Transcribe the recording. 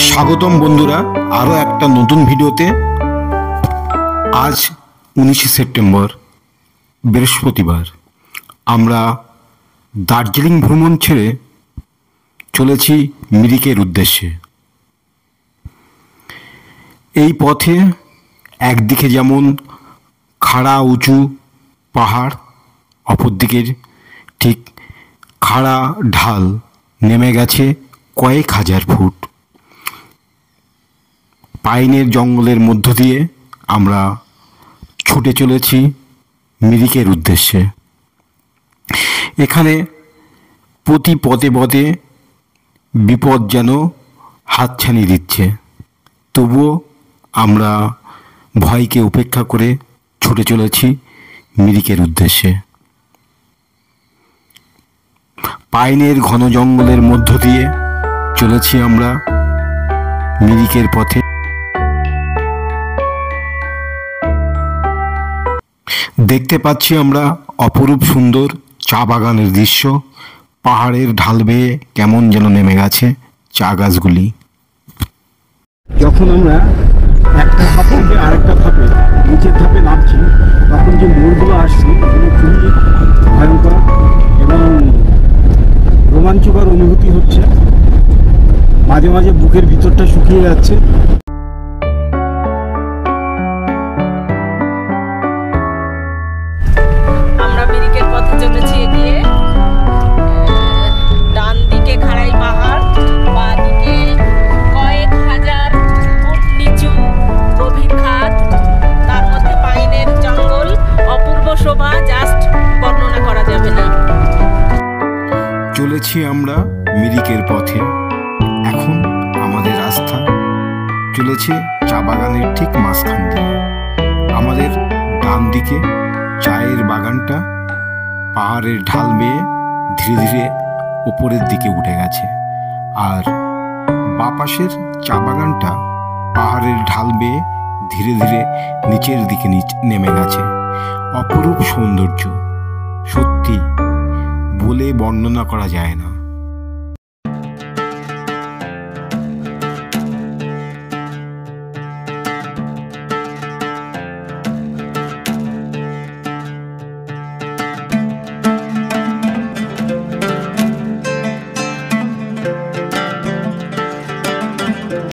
স্বাগতম বন্ধুরা, আরও একটা নতুন ভিডিওতে। আজ 19শে সেপ্টেম্বর, বৃহস্পতিবার। আমরা দার্জিলিং ভ্রমণ ছেড়ে চলেছি মিরিকের উদ্দেশ্যে। এই পথে একদিকে যেমন খাড়া উঁচু পাহাড়, অপরদিকে ঠিক খাড়া ঢাল নেমে গেছে কয়েক হাজার ফুট। পাইনের জঙ্গলের মধ্য দিয়ে আমরা ছুটে চলেছি মিরিকের উদ্দেশ্যে। এখানে প্রতি পদে পদে বিপদ যেন হাতছানি দিচ্ছে, তবুও আমরা ভয়কে উপেক্ষা করে ছুটে চলেছি মিরিকের উদ্দেশ্যে। পাইনের ঘন জঙ্গলের মধ্য দিয়ে চলেছি আমরা মিরিকের পথে। দেখতে পাচ্ছি আমরা অপরূপ সুন্দর চা বাগানের দৃশ্য। পাহাড়ের ঢাল বেয়ে কেমন যেন নেমে গেছে চা গাছগুলি। যখন আমরা একটা ধাপ থেকে আরেকটা ধাপে নিচের ধাপে নামছি, তখন যে মোড়গুলো আসছে এগুলো খুবই ভয়ঙ্কর এবং রোমাঞ্চকর অনুভূতি হচ্ছে। মাঝে মাঝে বুকের ভিতরটা শুকিয়ে যাচ্ছে। আমরা মিরিকের পথে চলেছি এগিয়ে। ডান দিকে খাড়াই পাহাড়, বাঁ দিকে কয়েক হাজার ফুট নিচু গভীর খাদ, তার মধ্যে পাইনের জঙ্গল, অপূর্ব শোভা, জাস্ট বর্ণনা করা যাবে না। চলেছি আমরা মিরিকের পথে। এখন আমাদের রাস্তা চলেছে চা বাগানের ঠিক মাঝখান দিয়ে। আমাদের ডান দিকে চায়ের বাগানটা পাহাড়ের ঢাল বেয়ে ধীরে ধীরে ওপরের দিকে উঠে গেছে, আর বাঁ পাশের চা বাগানটা পাহাড়ের ঢাল বেয়ে ধীরে ধীরে নিচের দিকে নেমে গেছে। অপরূপ সৌন্দর্য, সত্যি বলে বর্ণনা করা যায় না।